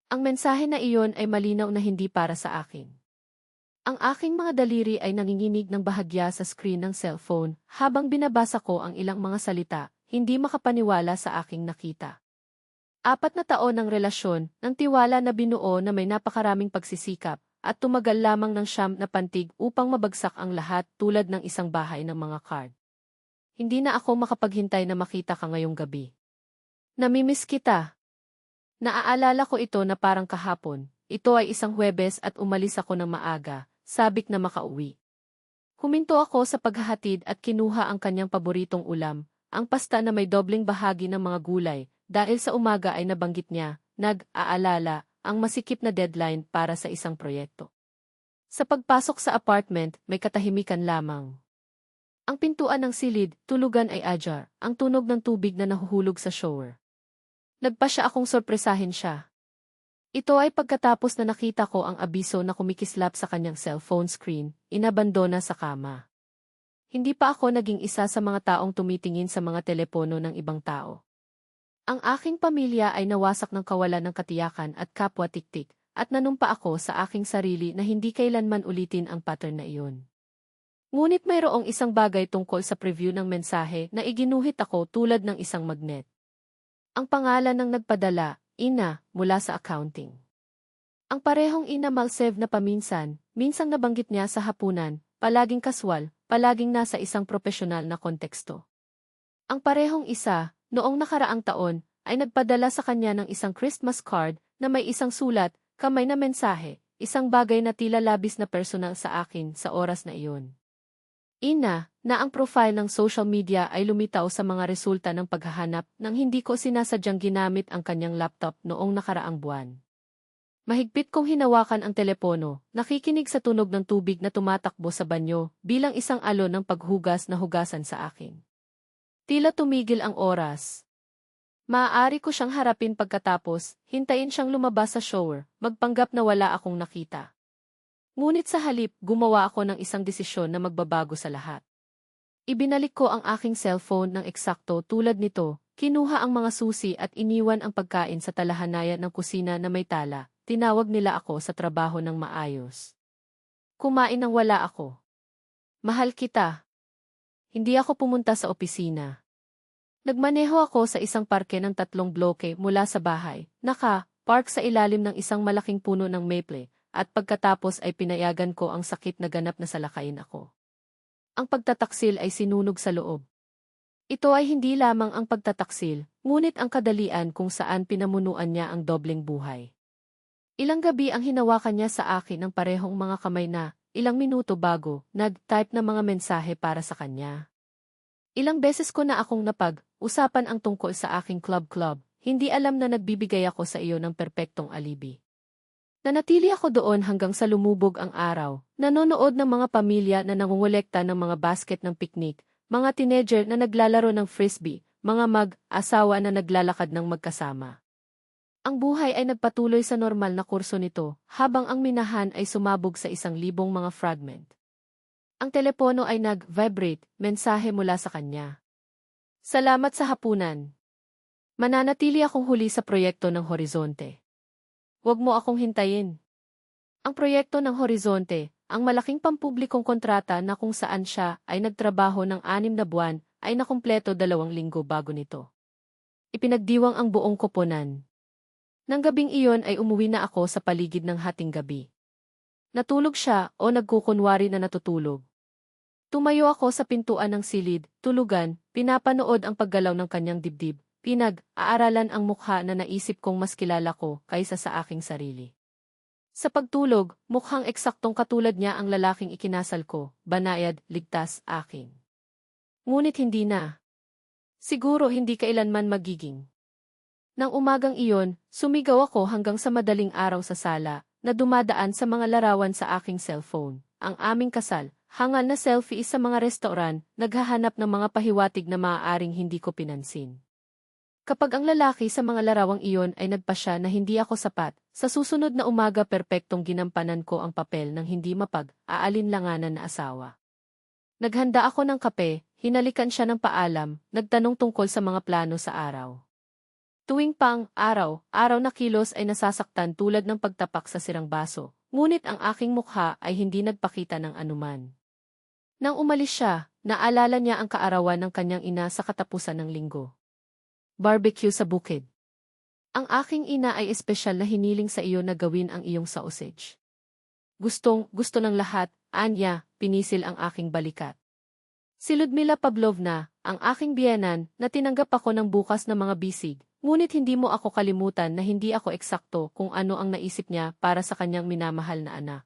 Ang mensahe na iyon ay malinaw na hindi para sa akin. Ang aking mga daliri ay nanginginig ng bahagya sa screen ng cellphone habang binabasa ko ang ilang mga salita, hindi makapaniwala sa aking nakita. 4 na taon ng relasyon, ng tiwala na binuo na may napakaraming pagsisikap, at tumagal lamang ng 9 na pantig upang mabagsak ang lahat tulad ng isang bahay ng mga card. Hindi na ako makapaghintay na makita ka ngayong gabi. Namimiss kita. Naaalala ko ito na parang kahapon. Ito ay isang Huwebes at umalis ako ng maaga, sabik na makauwi. Huminto ako sa paghahatid at kinuha ang kanyang paboritong ulam, ang pasta na may dobleng bahagi ng mga gulay, dahil sa umaga ay nabanggit niya, nag-aalala, ang masikip na deadline para sa isang proyekto. Sa pagpasok sa apartment, may katahimikan lamang. Ang pintuan ng silid, tulugan ay ajar, ang tunog ng tubig na nahuhulog sa shower. Nagpa siya akong sorpresahin siya. Ito ay pagkatapos na nakita ko ang abiso na kumikislap sa kanyang cellphone screen, inabandona sa kama. Hindi pa ako naging isa sa mga taong tumitingin sa mga telepono ng ibang tao. Ang aking pamilya ay nawasak ng kawalan ng katiyakan at kapwa tiktik, at nanumpa ako sa aking sarili na hindi kailanman ulitin ang pattern na iyon. Ngunit mayroong isang bagay tungkol sa preview ng mensahe na iginuhit ako tulad ng isang magnet. Ang pangalan ng nagpadala, Ina, mula sa accounting. Ang parehong Ina Malsev na paminsan, minsang nabanggit niya sa hapunan, palaging kaswal, palaging nasa isang profesional na konteksto. Ang parehong isa, noong nakaraang taon, ay nagpadala sa kanya ng isang Christmas card na may isang sulat, kamay na mensahe, isang bagay na tila labis na personal sa akin sa oras na iyon. Ina, na ang profile ng social media ay lumitaw sa mga resulta ng paghahanap nang hindi ko sinasadyang ginamit ang kanyang laptop noong nakaraang buwan. Mahigpit kong hinawakan ang telepono, nakikinig sa tunog ng tubig na tumatakbo sa banyo bilang isang alon ng paghugas na hugasan sa akin. Tila tumigil ang oras. Maaari ko siyang harapin pagkatapos, hintayin siyang lumabas sa shower, magpanggap na wala akong nakita. Ngunit sa halip, gumawa ako ng isang desisyon na magbabago sa lahat. Ibinalik ko ang aking cellphone ng eksakto tulad nito, kinuha ang mga susi at iniwan ang pagkain sa talahanayan ng kusina na may tala, tinawag nila ako sa trabaho ng maayos. Kumain nang wala ako. Mahal kita. Hindi ako pumunta sa opisina. Nagmaneho ako sa isang parke ng 3 bloke mula sa bahay, park sa ilalim ng isang malaking puno ng maple, at pagkatapos ay pinayagan ko ang sakit na ganap na salakayin ako. Ang pagtataksil ay sinunog sa loob. Ito ay hindi lamang ang pagtataksil, ngunit ang kadalian kung saan pinamunuan niya ang dobleng buhay. Ilang gabi ang hinawakan niya sa akin ng parehong mga kamay na, ilang minuto bago, nag-type na mga mensahe para sa kanya. Ilang beses ko na akong napag-usapan ang tungkol sa aking club, hindi alam na nagbibigay ako sa iyo ng perpektong alibi. Nanatili ako doon hanggang sa lumubog ang araw, nanonood ng mga pamilya na nangungolekta ng mga basket ng picnic, mga teenager na naglalaro ng frisbee, mga mag-asawa na naglalakad ng magkasama. Ang buhay ay nagpatuloy sa normal na kurso nito, habang ang minahan ay sumabog sa 1,000 mga fragment. Ang telepono ay nag-vibrate, mensahe mula sa kanya. Salamat sa hapunan. Mananatili akong huli sa proyekto ng Horizonte. Huwag mo akong hintayin. Ang proyekto ng Horizonte, ang malaking pampublikong kontrata na kung saan siya ay nagtrabaho ng 6 na buwan, ay nakumpleto 2 linggo bago nito. Ipinagdiwang ang buong koponan. Nang gabing iyon ay umuwi na ako sa paligid ng hating gabi. Natulog siya o nagkukunwari na natutulog. Tumayo ako sa pintuan ng silid, tulugan, pinapanood ang paggalaw ng kanyang dibdib. Pinag-aaralan ang mukha na naisip kong mas kilala ko kaysa sa aking sarili. Sa pagtulog, mukhang eksaktong katulad niya ang lalaking ikinasal ko, banayad, ligtas, akin. Ngunit hindi na. Siguro hindi kailanman magiging. Nang umagang iyon, sumigaw ako hanggang sa madaling araw sa sala, na dumadaan sa mga larawan sa aking cellphone, ang aming kasal, hangal na selfie sa mga restauran, naghahanap ng mga pahiwatig na maaaring hindi ko pinansin. Kapag ang lalaki sa mga larawang iyon ay nagpasya na hindi ako sapat, sa susunod na umaga perpektong ginampanan ko ang papel ng hindi mapag-aalinlanganan na asawa. Naghanda ako ng kape, hinalikan siya ng paalam, nagtanong tungkol sa mga plano sa araw. Tuwing araw na kilos ay nasasaktan tulad ng pagtapak sa sirang baso, ngunit ang aking mukha ay hindi nagpakita ng anuman. Nang umalis siya, naalala niya ang kaarawan ng kanyang ina sa katapusan ng linggo. Barbecue sa bukid. Ang aking ina ay espesyal na hiniling sa iyo na gawin ang iyong sausage. Gusto ng lahat, Anya, pinisil ang aking balikat. Si Ludmila Pavlovna, ang aking biyenan, na tinanggap ako ng bukas na mga bisig, ngunit hindi mo ako kalimutan na hindi ako eksakto kung ano ang naisip niya para sa kanyang minamahal na anak.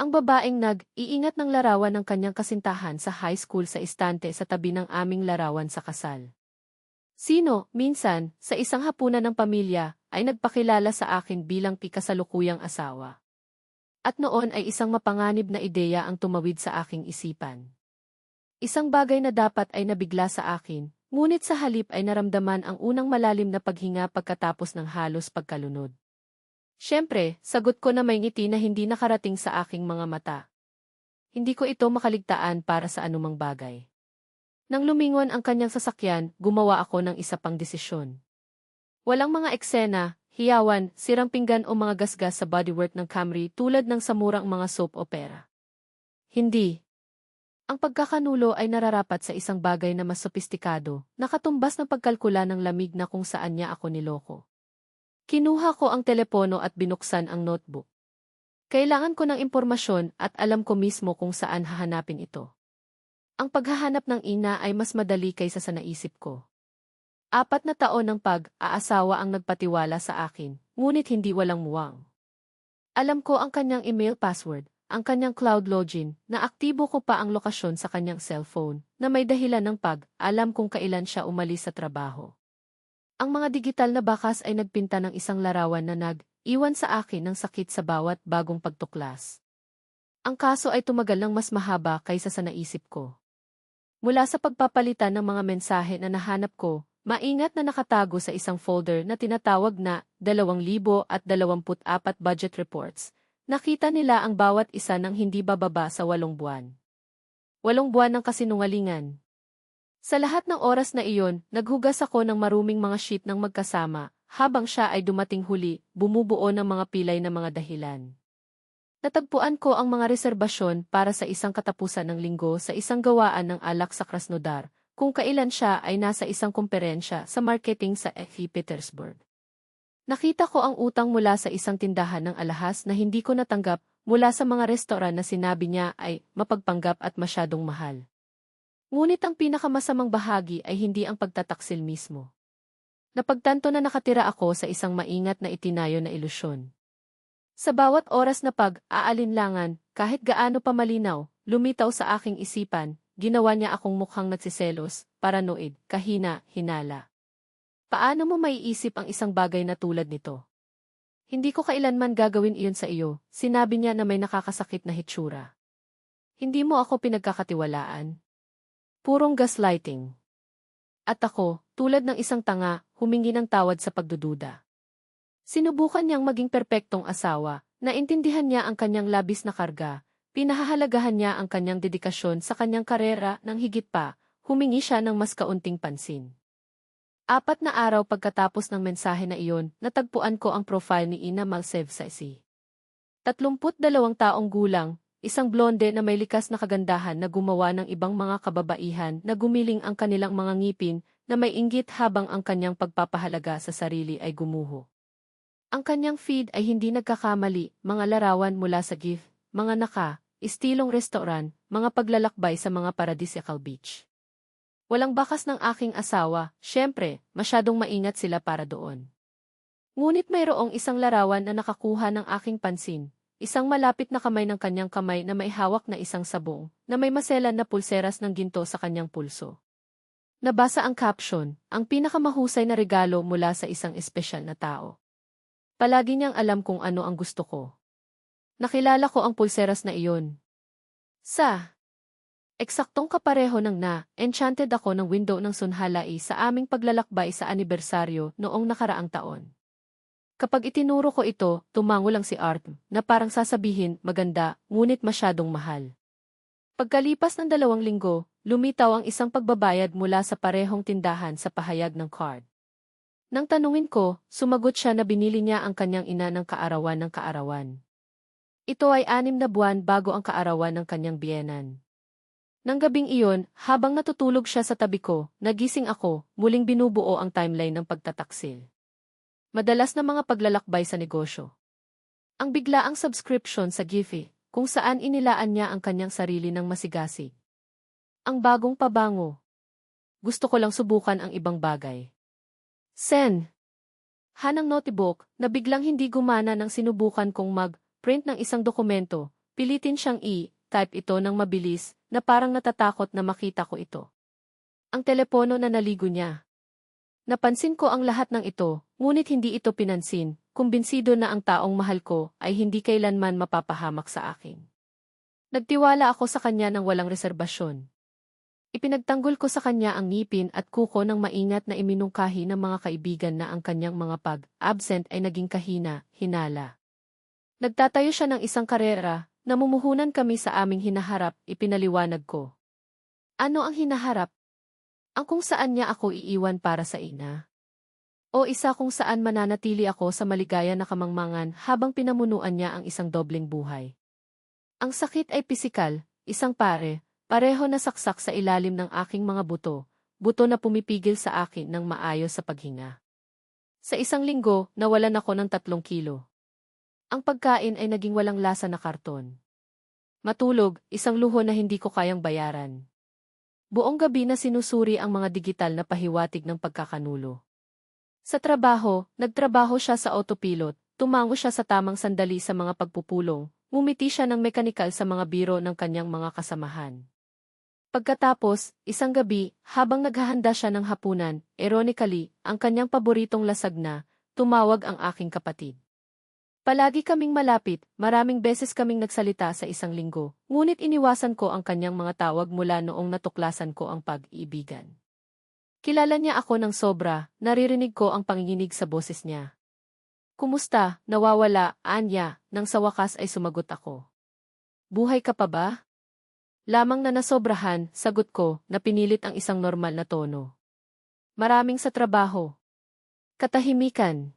Ang babaeng nag-iingat ng larawan ng kanyang kasintahan sa high school sa istante sa tabi ng aming larawan sa kasal. Sino, minsan, sa isang hapunan ng pamilya, ay nagpakilala sa akin bilang kasalukuyang asawa. At noon ay isang mapanganib na ideya ang tumawid sa aking isipan. Isang bagay na dapat ay nabigla sa akin, ngunit sa halip ay naramdaman ang unang malalim na paghinga pagkatapos ng halos pagkalunod. Siyempre, sagot ko na may ngiti na hindi nakarating sa aking mga mata. Hindi ko ito makaligtaan para sa anumang bagay. Nang lumingon ang kanyang sasakyan, gumawa ako ng isa pang desisyon. Walang mga eksena, hiyawan, sirang pinggan o mga gasgas sa bodywork ng Camry tulad ng sa murang mga soap opera. Hindi. Ang pagkakanulo ay nararapat sa isang bagay na mas sopistikado, nakatumbas ng pagkalkula ng lamig na kung saan niya ako niloko. Kinuha ko ang telepono at binuksan ang notebook. Kailangan ko ng impormasyon at alam ko mismo kung saan hahanapin ito. Ang paghahanap ng ina ay mas madali kaysa sa naisip ko. 4 na taon ng pag-aasawa ang nagpatiwala sa akin, ngunit hindi walang muwang. Alam ko ang kanyang email password, ang kanyang cloud login, na aktibo ko pa ang lokasyon sa kanyang cellphone, na may dahilan ng alam kung kailan siya umalis sa trabaho. Ang mga digital na bakas ay nagpinta ng isang larawan na nag-iwan sa akin ng sakit sa bawat bagong pagtuklas. Ang kaso ay tumagal ng mas mahaba kaysa sa naisip ko. Mula sa pagpapalitan ng mga mensahe na nahanap ko, maingat na nakatago sa isang folder na tinatawag na 2024 budget reports, nakita nila ang bawat isa ng hindi bababa sa 8 buwan. 8 buwan ng kasinungalingan. Sa lahat ng oras na iyon, naghugas ako ng maruming mga sheet ng magkasama, habang siya ay dumating huli, bumubuo ng mga pilay na mga dahilan. Natagpuan ko ang mga reserbasyon para sa isang katapusan ng linggo sa isang gawaan ng alak sa Krasnodar, kung kailan siya ay nasa isang komperensya sa marketing sa St. Petersburg. Nakita ko ang utang mula sa isang tindahan ng alahas na hindi ko natanggap mula sa mga restoran na sinabi niya ay mapagpanggap at masyadong mahal. Ngunit ang pinakamasamang bahagi ay hindi ang pagtataksil mismo. Napagtanto na nakatira ako sa isang maingat na itinayo na ilusyon. Sa bawat oras na pag-aalinlangan, kahit gaano pa malinaw, lumitaw sa aking isipan, ginawa niya akong mukhang nagsiselos, paranoid, kahina, hinala. Paano mo maiisip ang isang bagay na tulad nito? Hindi ko kailanman gagawin iyon sa iyo, sinabi niya na may nakakasakit na hitsura. Hindi mo ako pinagkakatiwalaan. Purong gaslighting. At ako, tulad ng isang tanga, humingi ng tawad sa pagdududa. Sinubukan niyang maging perpektong asawa, naintindihan niya ang kanyang labis na karga, pinahahalagahan niya ang kanyang dedikasyon sa kanyang karera nang higit pa, humingi siya ng mas kaunting pansin. 4 na araw pagkatapos ng mensahe na iyon, natagpuan ko ang profile ni Ina Malsevsky. 32 taong gulang, isang blonde na may likas na kagandahan na gumawa ng ibang mga kababaihan na gumiling ang kanilang mga ngipin na may inggit habang ang kanyang pagpapahalaga sa sarili ay gumuho. Ang kanyang feed ay hindi nagkakamali, mga larawan mula sa gift, mga estilong restaurant, mga paglalakbay sa mga paradisiakal beach. Walang bakas ng aking asawa, syempre, masyadong maingat sila para doon. Ngunit mayroong isang larawan na nakakuha ng aking pansin, isang malapit na kamay ng kanyang kamay na may hawak na isang sabong, na may maselan na pulseras ng ginto sa kanyang pulso. Nabasa ang caption, ang pinakamahusay na regalo mula sa isang espesyal na tao. Palagi niyang alam kung ano ang gusto ko. Nakilala ko ang pulseras na iyon. Eksaktong kapareho ng enchanted ako ng window ng Sunhalai sa aming paglalakbay sa anibersaryo noong nakaraang taon. Kapag itinuro ko ito, tumango lang si Art, na parang sasabihin, maganda, ngunit masyadong mahal. Pagkalipas ng 2 linggo, lumitaw ang isang pagbabayad mula sa parehong tindahan sa pahayag ng card. Nang tanungin ko, sumagot siya na binili niya ang kanyang ina ng kaarawan ng kaarawan. Ito ay 6 na buwan bago ang kaarawan ng kanyang biyenan. Nang gabing iyon, habang natutulog siya sa tabi ko, nagising ako, muling binubuo ang timeline ng pagtataksil. Madalas na mga paglalakbay sa negosyo. Ang biglaang subscription sa Giphy, kung saan inilaan niya ang kanyang sarili ng masigasig. Ang bagong pabango. Gusto ko lang subukan ang ibang bagay. Sen. Hanang notebook, na biglang hindi gumana nang sinubukan kong mag-print ng isang dokumento, pilitin siyang type ito ng mabilis, na parang natatakot na makita ko ito. Ang telepono na naligo niya. Napansin ko ang lahat ng ito, ngunit hindi ito pinansin, kumbinsido na ang taong mahal ko ay hindi kailanman mapapahamak sa akin. Nagtiwala ako sa kanya ng walang reserbasyon. Ipinagtanggol ko sa kanya ang ngipin at kuko ng maingat na iminungkahi ng mga kaibigan na ang kanyang mga pag-absent ay naging kahina, hinala. Nagtatayo siya ng isang karera, namumuhunan kami sa aming hinaharap, ipinaliwanag ko. Ano ang hinaharap? Ang kung saan niya ako iiwan para sa ina. O isa kung saan mananatili ako sa maligaya na kamangmangan habang pinamunuan niya ang isang dobleng buhay. Ang sakit ay pisikal, isang pareho na saksak sa ilalim ng aking mga buto na pumipigil sa akin ng maayos sa paghinga. Sa isang linggo, nawalan ako ng 3 kilo. Ang pagkain ay naging walang lasa na karton. Matulog, isang luho na hindi ko kayang bayaran. Buong gabi na sinusuri ang mga digital na pahiwatig ng pagkakanulo. Sa trabaho, nagtrabaho siya sa autopilot, tumango siya sa tamang sandali sa mga pagpupulong, ngumiti siya ng mekanikal sa mga biro ng kanyang mga kasamahan. Pagkatapos, isang gabi, habang naghahanda siya ng hapunan, ironically, ang kanyang paboritong lasag na, tumawag ang aking kapatid. Palagi kaming malapit, maraming beses kaming nagsalita sa isang linggo, ngunit iniwasan ko ang kanyang mga tawag mula noong natuklasan ko ang pag-iibigan. Kilala niya ako ng sobra, naririnig ko ang panginginig sa boses niya. Kumusta, nawawala, Anya, nang sa wakas ay sumagot ako. Buhay ka pa ba? Lamang na nasobrahan, sagot ko, na pinilit ang isang normal na tono. Maraming sa trabaho. Katahimikan.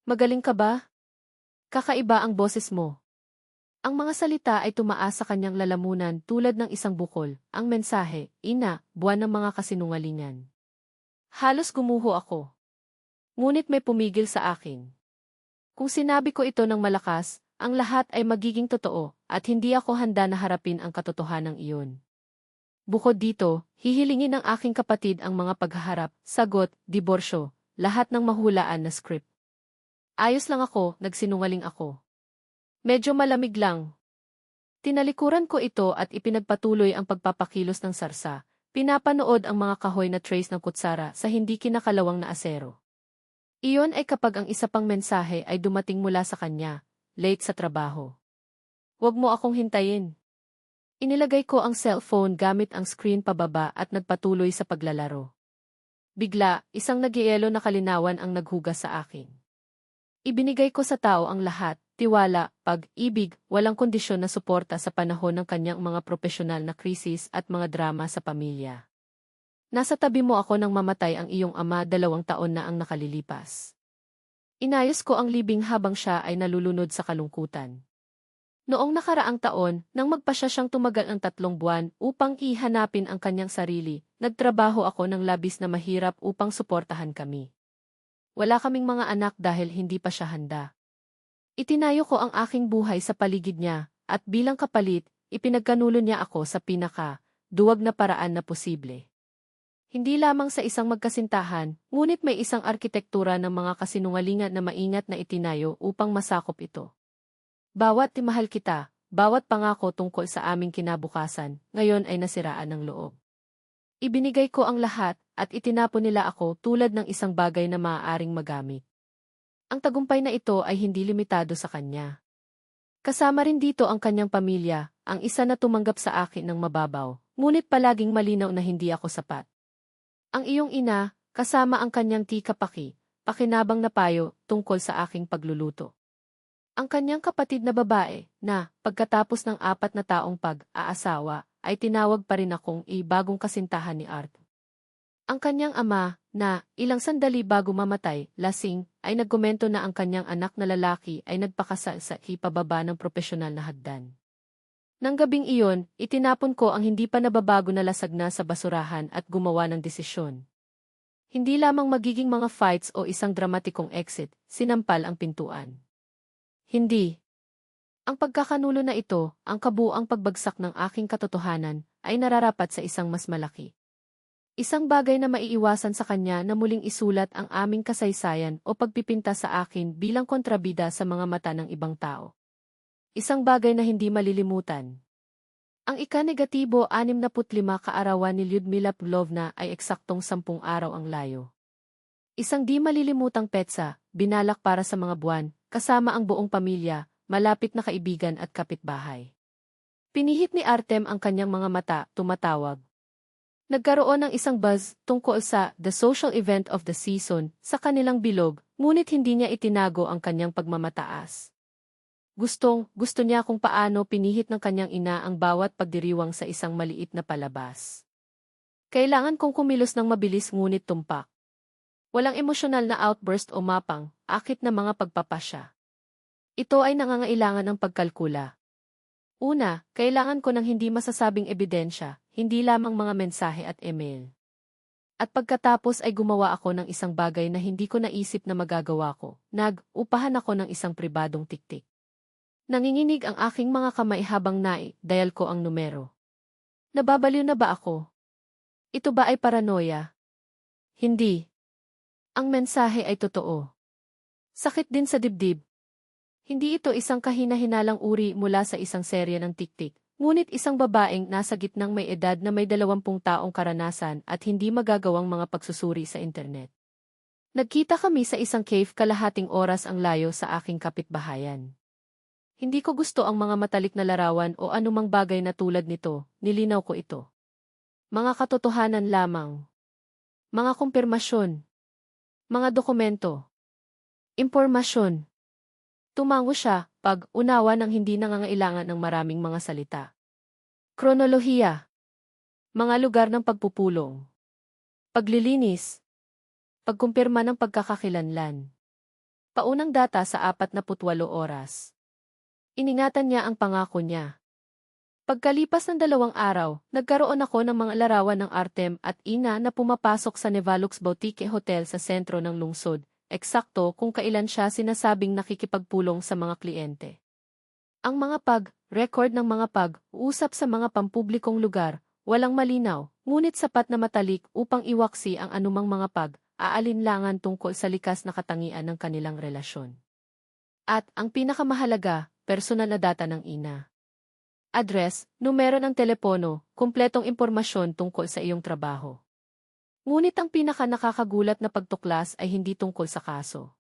Magaling ka ba? Kakaiba ang boses mo. Ang mga salita ay tumaas sa kanyang lalamunan tulad ng isang bukol, ang mensahe, ina, buwan ng mga kasinungalingan. Halos gumuho ako. Ngunit may pumigil sa akin. Kung sinabi ko ito ng malakas, ang lahat ay magiging totoo at hindi ako handa na harapin ang katotohanan iyon. Bukod dito, hihilingin ng aking kapatid ang mga paghaharap, sagot, diborsyo, lahat ng mahulaan na script. Ayos lang ako, nagsinungaling ako. Medyo malamig lang. Tinalikuran ko ito at ipinagpatuloy ang pagpapakilos ng sarsa, pinapanood ang mga kahoy na trays ng kutsara sa hindi kinakalawang na asero. Iyon ay kapag ang isa pang mensahe ay dumating mula sa kanya, late sa trabaho. Huwag mo akong hintayin. Inilagay ko ang cellphone gamit ang screen pababa at nagpatuloy sa paglalaro. Bigla, isang nagyayelo na kalinawan ang naghugas sa akin. Ibinigay ko sa tao ang lahat, tiwala, pag-ibig, walang kondisyon na suporta sa panahon ng kanyang mga profesional na krisis at mga drama sa pamilya. Nasa tabi mo ako nang mamatay ang iyong ama 2 taon na ang nakalilipas. Inayos ko ang libing habang siya ay nalulunod sa kalungkutan. Noong nakaraang taon, nang magpasya siyang tumagal ng 3 buwan upang ihanapin ang kanyang sarili, nagtrabaho ako ng labis na mahirap upang suportahan kami. Wala kaming mga anak dahil hindi pa siya handa. Itinayo ko ang aking buhay sa paligid niya, at bilang kapalit, ipinagkanulo niya ako sa duwag na paraan na posible. Hindi lamang sa isang magkasintahan, ngunit may isang arkitektura ng mga kasinungalingan na maingat na itinayo upang masakop ito. Bawat timahal kita, bawat pangako tungkol sa aming kinabukasan, ngayon ay nasiraan ng loob. Ibinigay ko ang lahat, at itinapon nila ako tulad ng isang bagay na maaaring magamit. Ang tagumpay na ito ay hindi limitado sa kanya. Kasama rin dito ang kanyang pamilya, ang isa na tumanggap sa akin ng mababaw, ngunit palaging malinaw na hindi ako sapat. Ang iyong ina, kasama ang kanyang tikapaki, pakinabang na payo tungkol sa aking pagluluto. Ang kanyang kapatid na babae, na, pagkatapos ng 4 na taong pag-aasawa, ay tinawag pa rin akong bagong kasintahan ni Art. Ang kanyang ama, na ilang sandali bago mamatay, lasing, ay nagkomento na ang kanyang anak na lalaki ay nagpakasal sa ipababa ng propesyonal na hagdan. Nang gabing iyon, itinapon ko ang hindi pa nababago na lasag na sa basurahan at gumawa ng desisyon. Hindi lamang magiging mga fights o isang dramatikong exit, sinampal ang pintuan. Hindi. Ang pagkakanulo na ito, ang kabuuang pagbagsak ng aking katotohanan, ay nararapat sa isang mas malaki. Isang bagay na maiiwasan sa kanya na muling isulat ang aming kasaysayan o pagpipinta sa akin bilang kontrabida sa mga mata ng ibang tao. Isang bagay na hindi malilimutan. Ang ika-negatibo 65 kaarawan ni Lyudmila Pavlovna ay eksaktong 10 araw ang layo. Isang di malilimutang petsa, binalak para sa mga buwan, kasama ang buong pamilya, malapit na kaibigan at kapitbahay. Pinihit ni Artem ang kanyang mga mata, tumatawag. Nagkaroon ng isang buzz tungkol sa the social event of the season sa kanilang bilog, ngunit hindi niya itinago ang kanyang pagmamataas. Gusto niya kung paano pinihit ng kanyang ina ang bawat pagdiriwang sa isang maliit na palabas. Kailangan kong kumilos ng mabilis ngunit tumpak. Walang emosyonal na outburst o mapang, akit na mga pagpapasya. Ito ay nangangailangan ng pagkalkula. Una, kailangan ko ng hindi masasabing ebidensya, hindi lamang mga mensahe at email. At pagkatapos ay gumawa ako ng isang bagay na hindi ko naisip na magagawa ko. Nag-upahan ako ng isang pribadong tiktik. Nanginginig ang aking mga kamay habang dial ko ang numero. Nababaliw na ba ako? Ito ba ay paranoia? Hindi. Ang mensahe ay totoo. Sakit din sa dibdib. Hindi ito isang kahina-hinalang uri mula sa isang serye ng tiktik, ngunit isang babaeng nasa gitnang may edad na may 20 taong karanasan at hindi magagawang mga pagsusuri sa internet. Nagkita kami sa isang cave kalahating oras ang layo sa aking kapitbahayan. Hindi ko gusto ang mga matalik na larawan o anumang bagay na tulad nito, nilinaw ko ito. Mga katotohanan lamang. Mga kumpirmasyon. Mga dokumento. Impormasyon. Tumango siya, pag-unawa ng hindi nangangailangan ng maraming mga salita. Kronolohiya. Mga lugar ng pagpupulong. Paglilinis. Pagkumpirma ng pagkakakilanlan. Paunang data sa 48 oras. Iningatan niya ang pangako niya. Pagkalipas ng 2 araw, nagkaroon ako ng mga larawan ng Artem at Ina na pumapasok sa Nevalux Boutique Hotel sa sentro ng lungsod. Eksakto kung kailan siya sinasabing nakikipagpulong sa mga kliyente. Ang mga record ng mga pag-uusap sa mga pampublikong lugar, walang malinaw, ngunit sapat na matalik upang iwaksi ang anumang mga aalinlangan tungkol sa likas na katangian ng kanilang relasyon. At ang pinakamahalaga, personal na data ng ina. Address, numero ng telepono, kumpletong impormasyon tungkol sa iyong trabaho. Ngunit ang pinaka-nakakagulat na pagtuklas ay hindi tungkol sa kaso.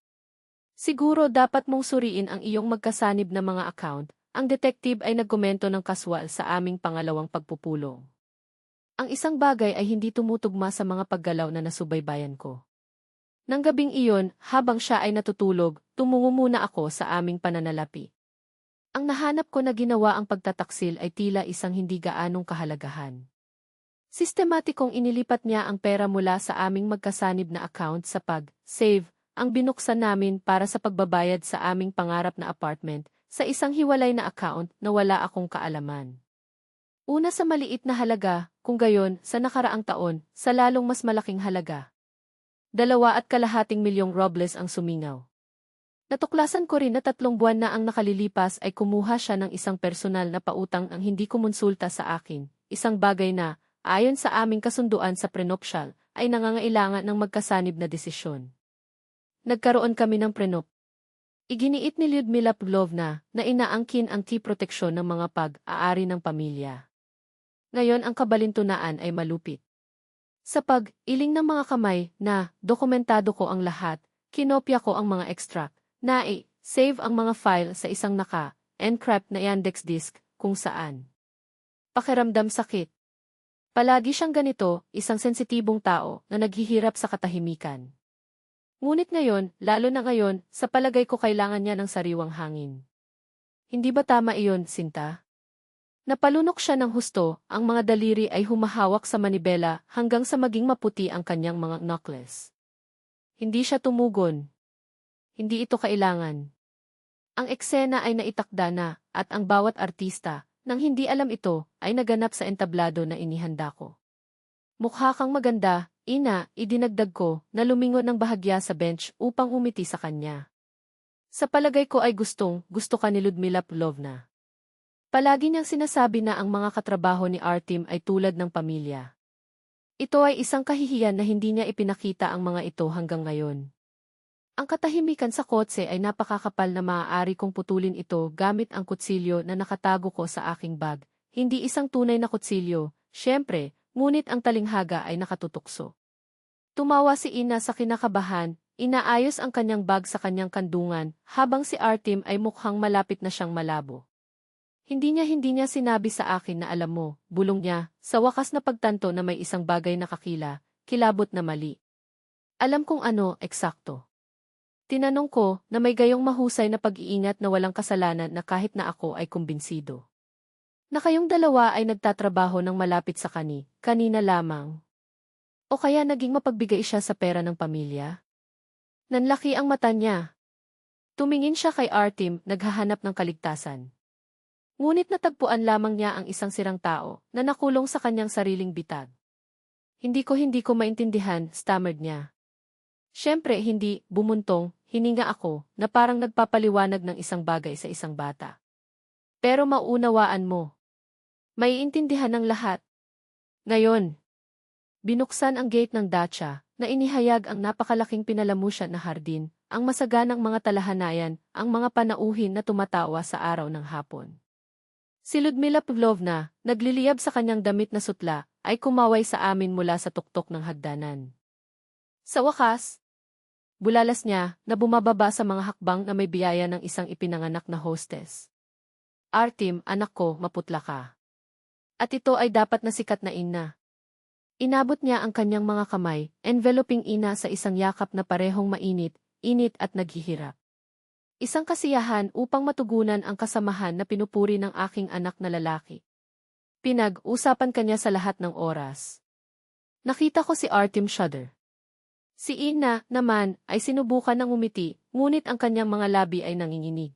Siguro dapat mong suriin ang iyong magkasanib na mga account. Ang detective ay nagkomento ng kaswal sa aming pangalawang pagpupulong. Ang isang bagay ay hindi tumutugma sa mga paggalaw na nasubaybayan ko. Nang gabing iyon, habang siya ay natutulog, tumungo muna ako sa aming pananalapi. Ang nahanap ko na ginawa ang pagtataksil ay tila isang hindi gaanong kahalagahan. Sistematikong inilipat niya ang pera mula sa aming magkasanib na account sa pag-save, ang binuksan namin para sa pagbabayad sa aming pangarap na apartment, sa isang hiwalay na account na wala akong kaalaman. Una sa maliit na halaga, kung gayon, sa nakaraang taon, sa lalong mas malaking halaga. 2.5 milyong rubles ang sumingaw. Natuklasan ko rin na 3 buwan na ang nakalilipas ay kumuha siya ng isang personal na pautang ang hindi kumonsulta sa akin, isang bagay na, ayon sa aming kasunduan sa prenuptial, ay nangangailangan ng magkasanib na desisyon. Nagkaroon kami ng prenup. Iginiit ni Lyudmila Pavlovna na inaangkin ang proteksyon ng mga pag-aari ng pamilya. Ngayon ang kabalintunaan ay malupit. Sa pag-iling ng mga kamay na dokumentado ko ang lahat, kinopya ko ang mga extract, save ang mga file sa isang encrypt na Yandex disk kung saan. Pakiramdam sakit. Palagi siyang ganito, isang sensitibong tao na naghihirap sa katahimikan. Ngunit ngayon, lalo na ngayon, sa palagay ko kailangan niya ng sariwang hangin. Hindi ba tama iyon, Sinta? Napalunok siya ng husto, ang mga daliri ay humahawak sa manibela hanggang sa maging maputi ang kanyang mga knuckles. Hindi siya tumugon. Hindi ito kailangan. Ang eksena ay naitakda na, at ang bawat artista, nang hindi alam ito, ay naganap sa entablado na inihanda ko. Mukha kang maganda, ina, idinagdag ko, na lumingon ng bahagya sa bench upang umiti sa kanya. Sa palagay ko ay gusto ka ni Ludmila Pavlovna. Palagi niyang sinasabi na ang mga katrabaho ni Artem ay tulad ng pamilya. Ito ay isang kahihiyan na hindi niya ipinakita ang mga ito hanggang ngayon. Ang katahimikan sa kotse ay napakakapal na maaari kong putulin ito gamit ang kutsilyo na nakatago ko sa aking bag. Hindi isang tunay na kutsilyo, syempre, ngunit ang talinghaga ay nakatutukso. Tumawa si Ina sa kinakabahan, inaayos ang kanyang bag sa kanyang kandungan, habang si Artem ay mukhang malapit na siyang malabo. Hindi niya sinabi sa akin na alam mo, bulong niya, sa wakas na pagtanto na may isang bagay na kakila, kilabot na mali. Alam kong ano, eksakto. Tinanong ko na may gayong mahusay na pag-iingat na walang kasalanan na kahit na ako ay kumbinsido. Na kayong dalawa ay nagtatrabaho ng malapit sa kanina lamang. O kaya naging mapagbigay siya sa pera ng pamilya? Nanlaki ang mata niya. Tumingin siya kay Artem, naghahanap ng kaligtasan. Ngunit natagpuan lamang niya ang isang sirang tao na nakulong sa kanyang sariling bitag. Hindi ko maintindihan, stammered niya. Siyempre hindi, bumuntong, hininga ako, na parang nagpapaliwanag ng isang bagay sa isang bata. Pero mauunawaan mo. Maiintindihan ng lahat. Ngayon, binuksan ang gate ng dacha, na inihayag ang napakalaking pinalamusyan na hardin, ang masaganang mga talahanayan, ang mga panauhin na tumatawa sa araw ng hapon. Si Ludmila Pavlovna, nagliliyab sa kanyang damit na sutla, ay kumaway sa amin mula sa tuktok ng hagdanan. Sa wakas, bulalas niya na bumababa sa mga hakbang na may biyaya ng isang ipinanganak na hostess. Artem, anak ko, maputla ka. At ito ay dapat na sikat na ina. Inabot niya ang kanyang mga kamay, enveloping Ina sa isang yakap na parehong mainit, init at naghihirap. Isang kasiyahan upang matugunan ang kasamahan na pinupuri ng aking anak na lalaki. Pinag-usapan kanya sa lahat ng oras. Nakita ko si Artem shudder. Si Ina, naman, ay sinubukan ng umiti, ngunit ang kanyang mga labi ay nanginginig.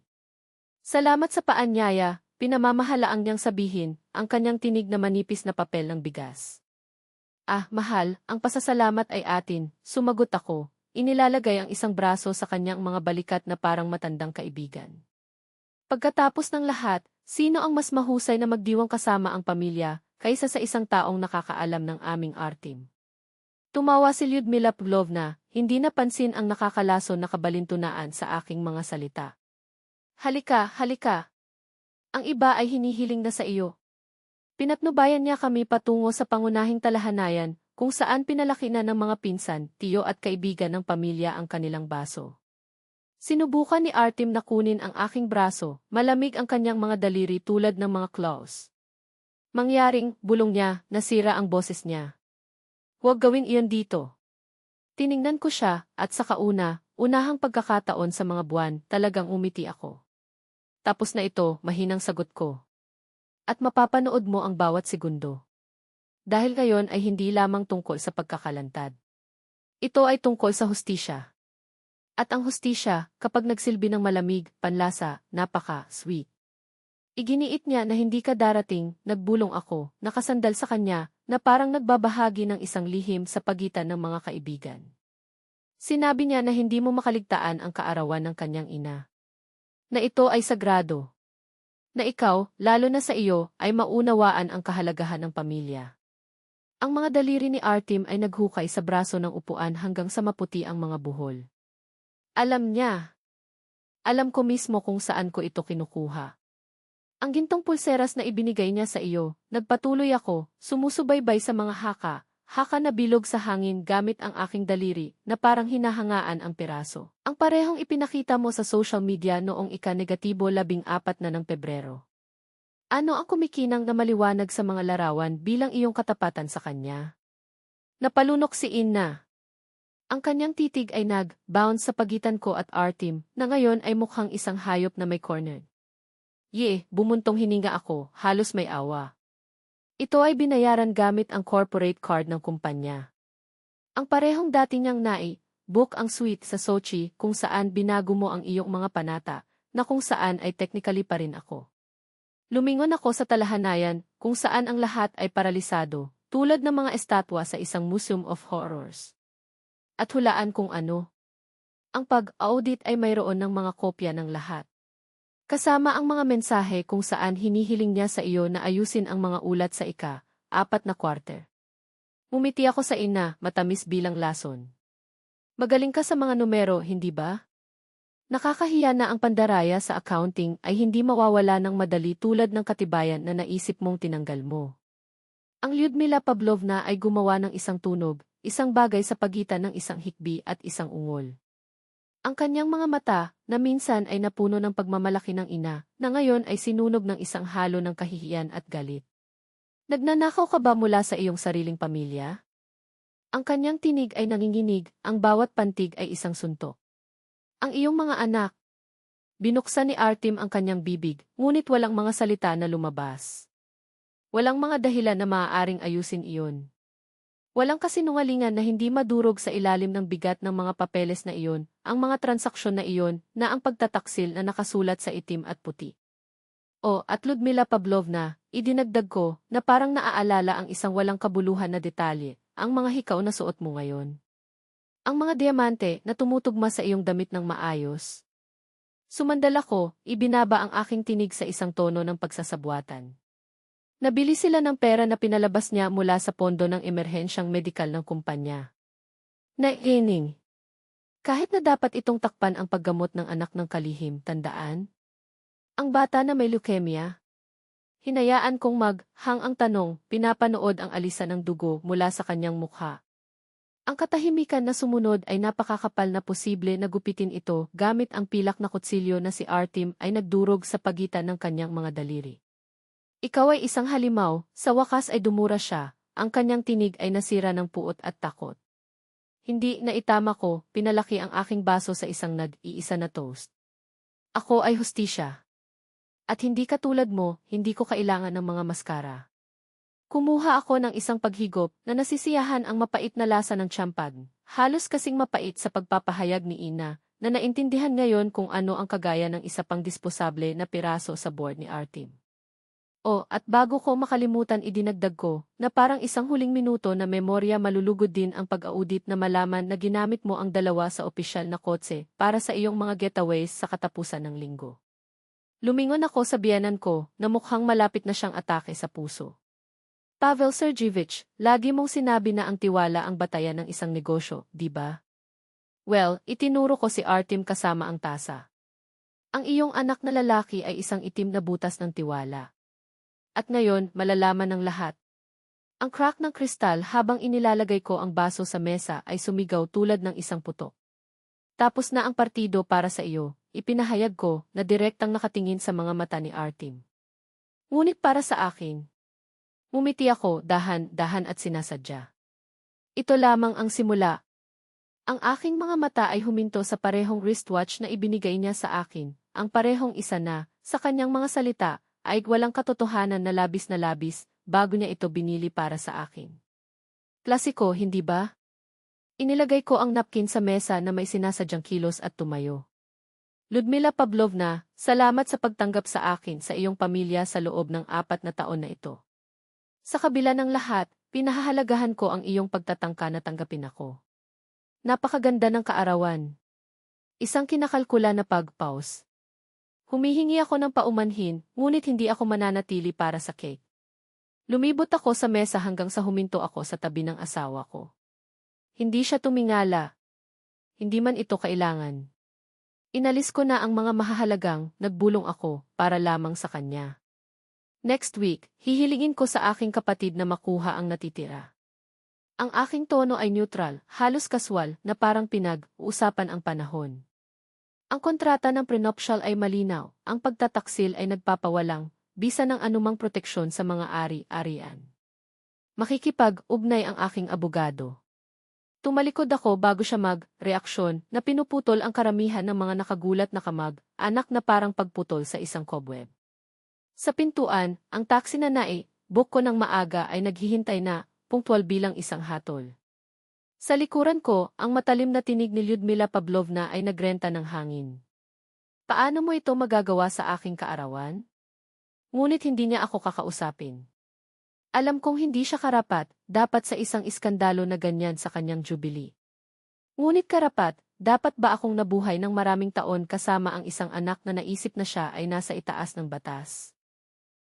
Salamat sa paanyaya, pinamamahalaang niyang sabihin, ang kanyang tinig na manipis na papel ng bigas. Ah, mahal, ang pasasalamat ay atin, sumagot ako. Inilalagay ang isang braso sa kanyang mga balikat na parang matandang kaibigan. Pagkatapos ng lahat, sino ang mas mahusay na magdiwang kasama ang pamilya, kaysa sa isang taong nakakaalam ng aming Artem? Tumawa si Lyudmila Pavlovna, hindi napansin ang nakakalason na kabalintunaan sa aking mga salita. Halika, halika. Ang iba ay hinihiling na sa iyo. Pinatnubayan niya kami patungo sa pangunahing talahanayan, kung saan pinalaki na ng mga pinsan, tiyo at kaibigan ng pamilya ang kanilang baso. Sinubukan ni Artem na kunin ang aking braso, malamig ang kanyang mga daliri tulad ng mga claws. Mangyaring, bulong niya, nasira ang boses niya. Huwag gawin iyon dito. Tiningnan ko siya, at sa unahang pagkakataon sa mga buwan, talagang umiti ako. Tapos na ito, mahinang sagot ko. At mapapanood mo ang bawat segundo. Dahil ngayon ay hindi lamang tungkol sa pagkakalantad. Ito ay tungkol sa hustisya. At ang hustisya, kapag nagsilbi ng malamig, panlasa, napaka-sweet. Iginiit niya na hindi ka darating, nagbulong ako, nakasandal sa kanya, na parang nagbabahagi ng isang lihim sa pagitan ng mga kaibigan. Sinabi niya na hindi mo makaligtaan ang kaarawan ng kanyang ina. Na ito ay sagrado. Na ikaw, lalo na sa iyo, ay maunawaan ang kahalagahan ng pamilya. Ang mga daliri ni Artem ay naghukay sa braso ng upuan hanggang sa maputi ang mga buhol. Alam niya. Alam ko mismo kung saan ko ito kinukuha. Ang gintong pulseras na ibinigay niya sa iyo, nagpatuloy ako, sumusubaybay sa mga haka na bilog sa hangin gamit ang aking daliri na parang hinahangaan ang piraso. Ang parehong ipinakita mo sa social media noong ika-14 na ng Pebrero. Ano ang kumikinang na maliwanag sa mga larawan bilang iyong katapatan sa kanya? Napalunok si Ina. Ang kanyang titig ay nag-bounce sa pagitan ko at Artem, na ngayon ay mukhang isang hayop na may corner. Bumuntong hininga ako, halos may awa. Ito ay binayaran gamit ang corporate card ng kumpanya. Ang parehong dati niyang book ang suite sa Sochi kung saan binago mo ang iyong mga panata, na kung saan ay technically pa rin ako. Lumingon ako sa talahanayan, kung saan ang lahat ay paralisado, tulad ng mga estatwa sa isang Museum of Horrors. At hulaan kung ano. Ang pag-audit ay mayroon ng mga kopya ng lahat. Kasama ang mga mensahe kung saan hinihiling niya sa iyo na ayusin ang mga ulat sa ika-4 na quarter. Ngumiti ako sa ina, matamis bilang lason. Magaling ka sa mga numero, hindi ba? Nakakahiya na ang pandaraya sa accounting ay hindi mawawala ng madali tulad ng katibayan na naisip mong tinanggal mo. Ang Lyudmila Pavlovna ay gumawa ng isang tunog, isang bagay sa pagitan ng isang hikbi at isang ungol. Ang kanyang mga mata, na minsan ay napuno ng pagmamalaki ng ina, na ngayon ay sinunog ng isang halo ng kahihiyan at galit. Nagnanakaw ka ba mula sa iyong sariling pamilya? Ang kanyang tinig ay nanginginig, ang bawat pantig ay isang suntok. Ang iyong mga anak. Binuksan ni Artem ang kanyang bibig, ngunit walang mga salita na lumabas. Walang mga dahilan na maaaring ayusin iyon. Walang kasinungalingan na hindi madurog sa ilalim ng bigat ng mga papeles na iyon, ang mga transaksyon na iyon, na ang pagtataksil na nakasulat sa itim at puti. At Lyudmila Pavlovna, idinagdag ko, na parang naaalala ang isang walang kabuluhan na detalye, ang mga hikaw na suot mo ngayon. Ang mga diamante na tumutugma sa iyong damit ng maayos. Sumandal ako, ibinaba ang aking tinig sa isang tono ng pagsasabwatan. Nabili sila ng pera na pinalabas niya mula sa pondo ng emerhensyang medikal ng kumpanya. Naiining. Kahit na dapat itong takpan ang paggamot ng anak ng kalihim, tandaan? Ang bata na may leukemia. Hinayaan kong maghang ang tanong, pinapanood ang alisan ng dugo mula sa kanyang mukha. Ang katahimikan na sumunod ay napakakapal na posible na gupitin ito gamit ang pilak na kutsilyo na si Artem ay nagdurog sa pagitan ng kanyang mga daliri. Ikaw ay isang halimaw, sa wakas ay dumura siya, ang kanyang tinig ay nasira ng puot at takot. Hindi na itama ko, pinalaki ang aking baso sa isang nag-iisa na toast. Ako ay hustisya. At hindi katulad mo, hindi ko kailangan ng mga maskara. Kumuha ako ng isang paghigop na nasisiyahan ang mapait na lasa ng tsampan, halos kasing mapait sa pagpapahayag ni Ina, na naintindihan ngayon kung ano ang kagaya ng isa pang disposable na piraso sa board ni Artem. At bago ko makalimutan idinagdag ko, na parang isang huling minuto na memorya malulugod din ang pag-audit na malaman na ginamit mo ang dalawa sa opisyal na kotse para sa iyong mga getaways sa katapusan ng linggo. Lumingon ako sa biyanan ko, na mukhang malapit na siyang atake sa puso. Pavel Sergeyevich, lagi mong sinabi na ang tiwala ang batayan ng isang negosyo, di ba? Well, itinuro ko si Artem kasama ang tasa. Ang iyong anak na lalaki ay isang itim na butas ng tiwala. At ngayon, malalaman ng lahat. Ang crack ng kristal habang inilalagay ko ang baso sa mesa ay sumigaw tulad ng isang putok. Tapos na ang partido para sa iyo, ipinahayag ko na direktang nakatingin sa mga mata ni Artem. Ngunit para sa akin. Ngumiti ako, dahan-dahan at sinasadya. Ito lamang ang simula. Ang aking mga mata ay huminto sa parehong wristwatch na ibinigay niya sa akin, ang parehong isa na, sa kanyang mga salita, ay walang katotohanan na labis bago niya ito binili para sa akin. Klasiko, hindi ba? Inilagay ko ang napkin sa mesa na may sinasadyang kilos at tumayo. Lyudmila Pavlovna, salamat sa pagtanggap sa akin sa iyong pamilya sa loob ng 4 na taon na ito. Sa kabila ng lahat, pinahahalagahan ko ang iyong pagtatangka na tanggapin ako. Napakaganda ng kaarawan. Isang kinakalkula na pag-pause. Humihingi ako ng paumanhin, ngunit hindi ako mananatili para sa cake. Lumibot ako sa mesa hanggang sa huminto ako sa tabi ng asawa ko. Hindi siya tumingala. Hindi man ito kailangan. Inalis ko na ang mga mahahalagang, nagbulong ako, para lamang sa kanya. Next week, hihilingin ko sa aking kapatid na makuha ang natitira. Ang aking tono ay neutral, halos kaswal, na parang pinag-uusapan ang panahon. Ang kontrata ng prenuptial ay malinaw, ang pagtataksil ay nagpapawalang, bisa ng anumang proteksyon sa mga ari-arian. Makikipag-ugnay ang aking abogado. Tumalikod ako bago siya mag-reaksyon na pinuputol ang karamihan ng mga nakagulat na kamag, anak na parang pagputol sa isang cobweb. Sa pintuan, ang taxi na book ko ng maaga ay naghihintay na, pungtwal bilang isang hatol. Sa likuran ko, ang matalim na tinig ni Lyudmila Pavlovna ay nagrenta ng hangin. Paano mo ito magagawa sa aking kaarawan? Ngunit hindi niya ako kakausapin. Alam kong hindi siya karapat, dapat sa isang iskandalo na ganyan sa kanyang jubilee. Ngunit karapat, dapat ba akong nabuhay ng maraming taon kasama ang isang anak na naisip na siya ay nasa itaas ng batas?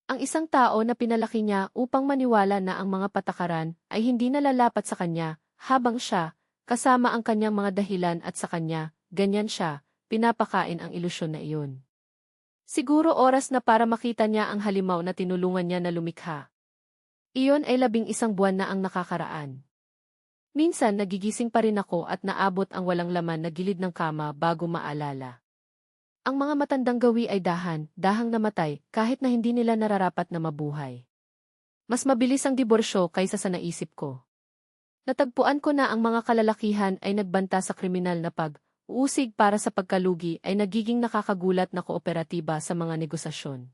Ang isang tao na pinalaki niya upang maniwala na ang mga patakaran ay hindi nalalapat sa kanya, habang siya, kasama ang kanyang mga dahilan at sa kanya, ganyan siya, pinapakain ang ilusyon na iyon. Siguro oras na para makita niya ang halimaw na tinulungan niya na lumikha. Iyon ay 11 buwan na ang nakakaraan. Minsan nagigising pa rin ako at naabot ang walang laman na gilid ng kama bago maalala. Ang mga matandang gawi ay dahang namatay kahit na hindi nila nararapat na mabuhay. Mas mabilis ang diborsyo kaysa sa naisip ko. Natagpuan ko na ang mga kalalakihan ay nagbanta sa kriminal na pag-uusig para sa pagkalugi ay nagiging nakakagulat na kooperatiba sa mga negosasyon.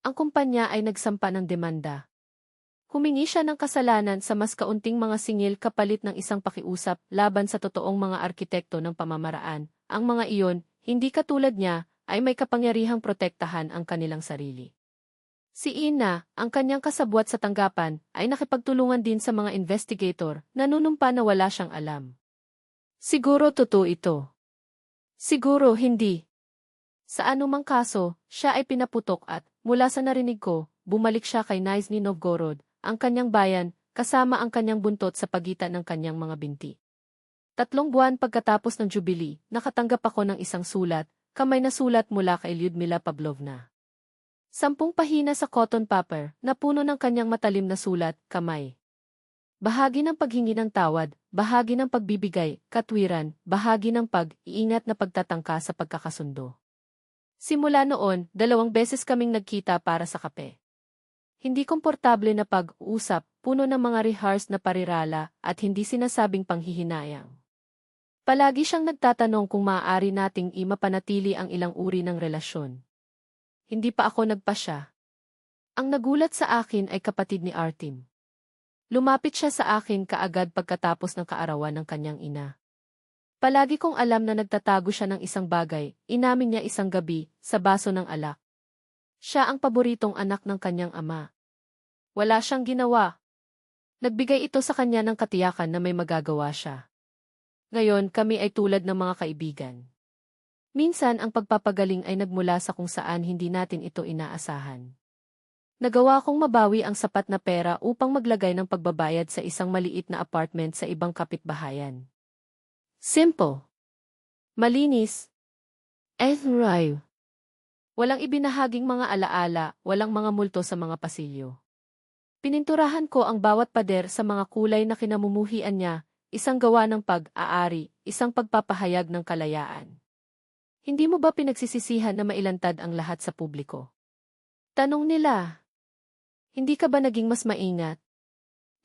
Ang kumpanya ay nagsampa ng demanda. Humingi siya ng kasalanan sa mas kaunting mga singil kapalit ng isang pakiusap laban sa totoong mga arkitekto ng pamamaraan. Ang mga iyon, hindi katulad niya, ay may kapangyarihang protektahan ang kanilang sarili. Si Ina, ang kanyang kasabwat sa tanggapan, ay nakipagtulungan din sa mga investigator na nunumpa na wala siyang alam. Siguro totoo ito. Siguro hindi. Sa anumang kaso, siya ay pinaputok at, mula sa narinig ko, bumalik siya kay Nizhny Novgorod, ang kanyang bayan, kasama ang kanyang buntot sa pagitan ng kanyang mga binti. 3 buwan pagkatapos ng jubilee, nakatanggap ako ng isang sulat, kamay na sulat mula kay Lyudmila Pavlovna. 10 pahina sa cotton paper, na puno ng kanyang matalim na sulat, kamay. Bahagi ng paghingi ng tawad, bahagi ng pagbibigay, katwiran, bahagi ng pag-iingat na pagtatangka sa pagkakasundo. Simula noon, 2 beses kaming nagkita para sa kape. Hindi komportable na pag-uusap, puno ng mga rehearsed na parirala, at hindi sinasabing panghihinayang. Palagi siyang nagtatanong kung maaari nating mapanatili ang ilang uri ng relasyon. Hindi pa ako nagpasya. Ang nagulat sa akin ay kapatid ni Artem. Lumapit siya sa akin kaagad pagkatapos ng kaarawan ng kanyang ina. Palagi kong alam na nagtatago siya ng isang bagay, inamin niya isang gabi, sa baso ng alak. Siya ang paboritong anak ng kanyang ama. Wala siyang ginawa. Nagbigay ito sa kanya ng katiyakan na may magagawa siya. Ngayon kami ay tulad ng mga kaibigan. Minsan ang pagpapagaling ay nagmula sa kung saan hindi natin ito inaasahan. Nagawa kong mabawi ang sapat na pera upang maglagay ng pagbabayad sa isang maliit na apartment sa ibang kapitbahayan. Simple. Malinis. Right. Walang ibinahaging mga alaala, walang mga multo sa mga pasilyo. Pininturahan ko ang bawat pader sa mga kulay na kinamumuhian niya, isang gawa ng pag-aari, isang pagpapahayag ng kalayaan. Hindi mo ba pinagsisisihan na mailantad ang lahat sa publiko? Tanong nila. Hindi ka ba naging mas maingat?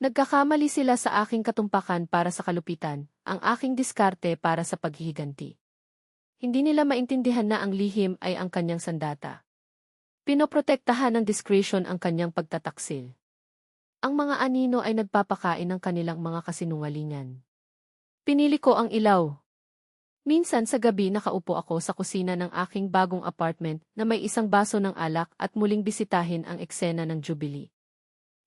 Nagkakamali sila sa aking katumpakan para sa kalupitan, ang aking diskarte para sa paghihiganti. Hindi nila maintindihan na ang lihim ay ang kanyang sandata. Pinoprotektahan ng discretion ang kanyang pagtataksil. Ang mga anino ay nagpapakain ng kanilang mga kasinungalingan. Pinili ko ang ilaw. Minsan sa gabi nakaupo ako sa kusina ng aking bagong apartment na may isang baso ng alak at muling bisitahin ang eksena ng jubilee.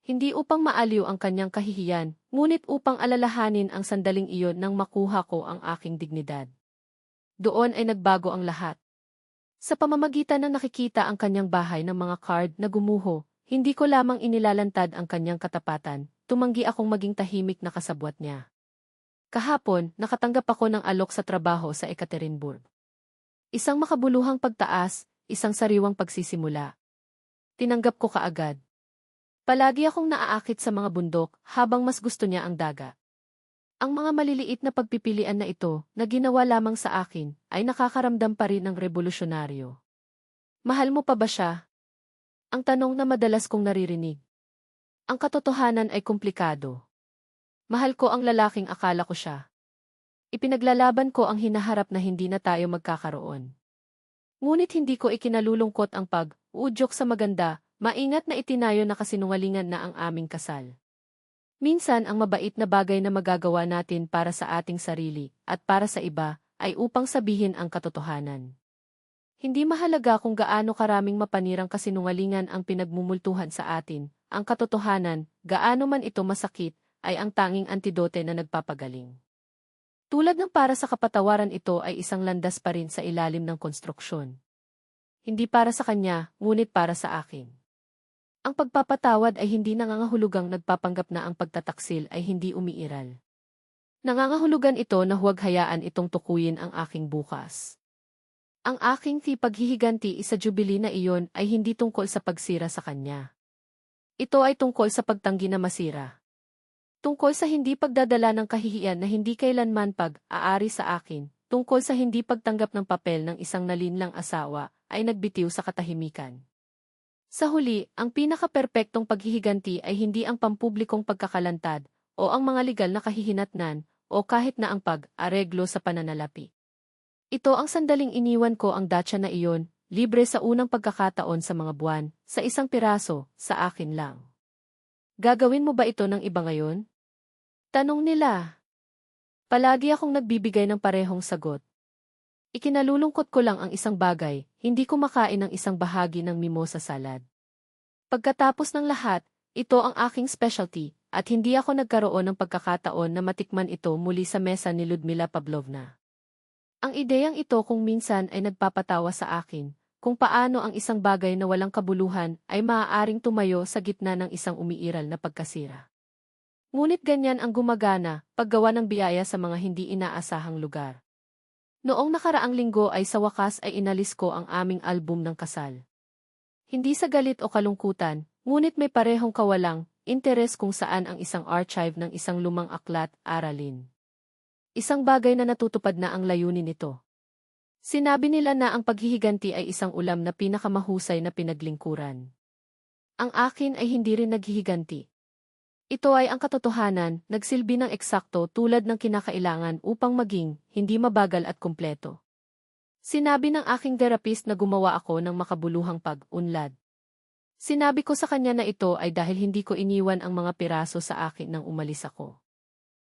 Hindi upang maaliw ang kanyang kahihiyan, ngunit upang alalahanin ang sandaling iyon nang makuha ko ang aking dignidad. Doon ay nagbago ang lahat. Sa pamamagitan ng nakikita ang kanyang bahay ng mga card na gumuho, hindi ko lamang inilalantad ang kanyang katapatan, tumanggi akong maging tahimik na kasabwat niya. Kahapon, nakatanggap ako ng alok sa trabaho sa Ekaterinburg. Isang makabuluhang pagtaas, isang sariwang pagsisimula. Tinanggap ko kaagad. Palagi akong naaakit sa mga bundok habang mas gusto niya ang dagat. Ang mga maliliit na pagpipilian na ito, na ginawa lamang sa akin, ay nakakaramdam pa rin ng revolusyonaryo. Mahal mo pa ba siya? Ang tanong na madalas kong naririnig. Ang katotohanan ay komplikado. Mahal ko ang lalaking akala ko siya. Ipinaglalaban ko ang hinaharap na hindi na tayo magkakaroon. Ngunit hindi ko ikinalulungkot ang uudyok sa maganda, maingat na itinayo na kasinungalingan na ang aming kasal. Minsan ang mabait na bagay na magagawa natin para sa ating sarili at para sa iba ay upang sabihin ang katotohanan. Hindi mahalaga kung gaano karaming mapanirang kasinungalingan ang pinagmumultuhan sa atin, ang katotohanan, gaano man ito masakit, ay ang tanging antidote na nagpapagaling. Tulad ng para sa kapatawaran, ito ay isang landas pa rin sa ilalim ng konstruksyon. Hindi para sa kanya, ngunit para sa akin. Ang pagpapatawad ay hindi nangangahulugang nagpapanggap na ang pagtataksil ay hindi umiiral. Nangangahulugan ito na huwag hayaan itong tukuyin ang aking bukas. Ang aking paghihiganti sa jubilee na iyon ay hindi tungkol sa pagsira sa kanya. Ito ay tungkol sa pagtanggi na masira. Tungkol sa hindi pagdadala ng kahihiyan na hindi kailanman pag-aari sa akin, tungkol sa hindi pagtanggap ng papel ng isang nalinlang asawa, ay nagbitiw sa katahimikan. Sa huli, ang pinaka-perpektong paghihiganti ay hindi ang pampublikong pagkakalantad, o ang mga legal na kahihinatnan, o kahit na ang pag-areglo sa pananalapi. Ito ang sandaling iniwan ko ang datsa na iyon, libre sa unang pagkakataon sa mga buwan, sa isang piraso, sa akin lang. Gagawin mo ba ito ng iba ngayon? Tanong nila. Palagi akong nagbibigay ng parehong sagot. Ikinalulungkot ko lang ang isang bagay, hindi ko makain ng isang bahagi ng mimosa salad. Pagkatapos ng lahat, ito ang aking specialty, at hindi ako nagkaroon ng pagkakataon na matikman ito muli sa mesa ni Ludmila Pavlovna. Ang ideyang ito kung minsan ay nagpapatawa sa akin, kung paano ang isang bagay na walang kabuluhan ay maaaring tumayo sa gitna ng isang umiiral na pagkasira. Ngunit ganyan ang gumagana, paggawa ng biyaya sa mga hindi inaasahang lugar. Noong nakaraang linggo ay sa wakas ay inalis ko ang aming album ng kasal. Hindi sa galit o kalungkutan, ngunit may parehong kawalang interes kung saan ang isang archive ng isang lumang aklat, aralin. Isang bagay na natutupad na ang layunin nito. Sinabi nila na ang paghihiganti ay isang ulam na pinakamahusay na pinaglingkuran. Ang akin ay hindi rin naghihiganti. Ito ay ang katotohanan, nagsilbi ng eksakto tulad ng kinakailangan upang maging hindi mabagal at kumpleto. Sinabi ng aking therapist na gumawa ako ng makabuluhang pag-unlad. Sinabi ko sa kanya na ito ay dahil hindi ko iniwan ang mga piraso sa akin nang umalis ako.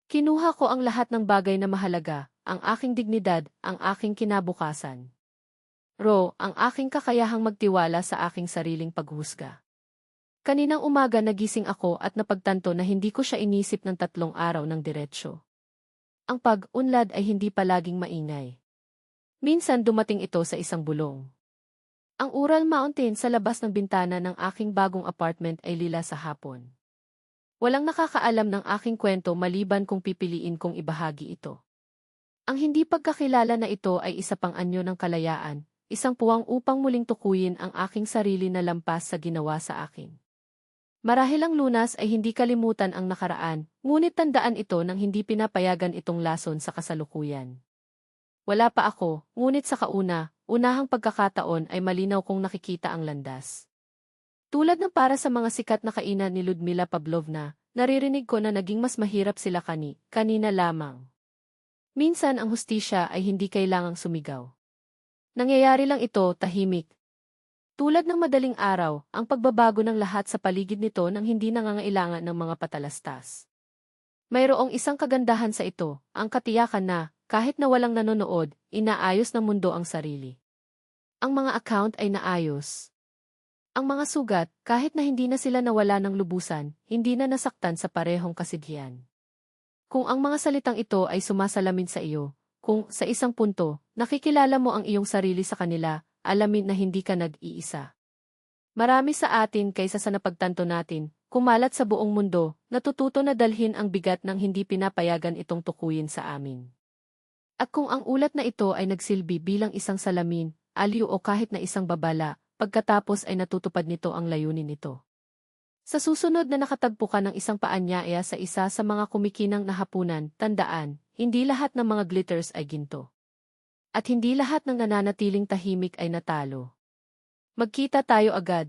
Kinuha ko ang lahat ng bagay na mahalaga, ang aking dignidad, ang aking kinabukasan. Ang aking kakayahang magtiwala sa aking sariling paghusga. Kaninang umaga nagising ako at napagtanto na hindi ko siya inisip ng 3 araw ng diretsyo. Ang pag-unlad ay hindi palaging maingay. Minsan dumating ito sa isang bulong. Ang Ural Mountain sa labas ng bintana ng aking bagong apartment ay lila sa hapon. Walang nakakaalam ng aking kwento maliban kung pipiliin kong ibahagi ito. Ang hindi pagkakilala na ito ay isa pang anyo ng kalayaan, isang puwang upang muling tukuyin ang aking sarili na lampas sa ginawa sa akin. Marahil ang lunas ay hindi kalimutan ang nakaraan, ngunit tandaan ito nang hindi pinapayagan itong lason sa kasalukuyan. Wala pa ako, ngunit sa unahang pagkakataon ay malinaw kong nakikita ang landas. Tulad ng para sa mga sikat na kainan ni Ludmila Pavlovna, naririnig ko na naging mas mahirap sila kanina lamang. Minsan ang hustisya ay hindi kailangang sumigaw. Nangyayari lang ito tahimik. Tulad ng madaling araw, ang pagbabago ng lahat sa paligid nito nang hindi nangangailangan ng mga patalastas. Mayroong isang kagandahan sa ito, ang katiyakan na, kahit na walang nanonood, inaayos ng mundo ang sarili. Ang mga account ay naayos. Ang mga sugat, kahit na hindi na sila nawala ng lubusan, hindi na nasaktan sa parehong kasidhian. Kung ang mga salitang ito ay sumasalamin sa iyo, kung sa isang punto, nakikilala mo ang iyong sarili sa kanila, alamin na hindi ka nag-iisa. Marami sa atin kaysa sa napagtanto natin, kumalat sa buong mundo, natututo na dalhin ang bigat ng hindi pinapayagan itong tukuyin sa amin. At kung ang ulat na ito ay nagsilbi bilang isang salamin, aliw o kahit na isang babala, pagkatapos ay natutupad nito ang layunin nito. Sa susunod na nakatagpo ka ng isang paanyaya sa isa sa mga kumikinang na hapunan, tandaan, hindi lahat ng mga glitters ay ginto. At hindi lahat ng nananatiling tahimik ay natalo. Magkita tayo agad.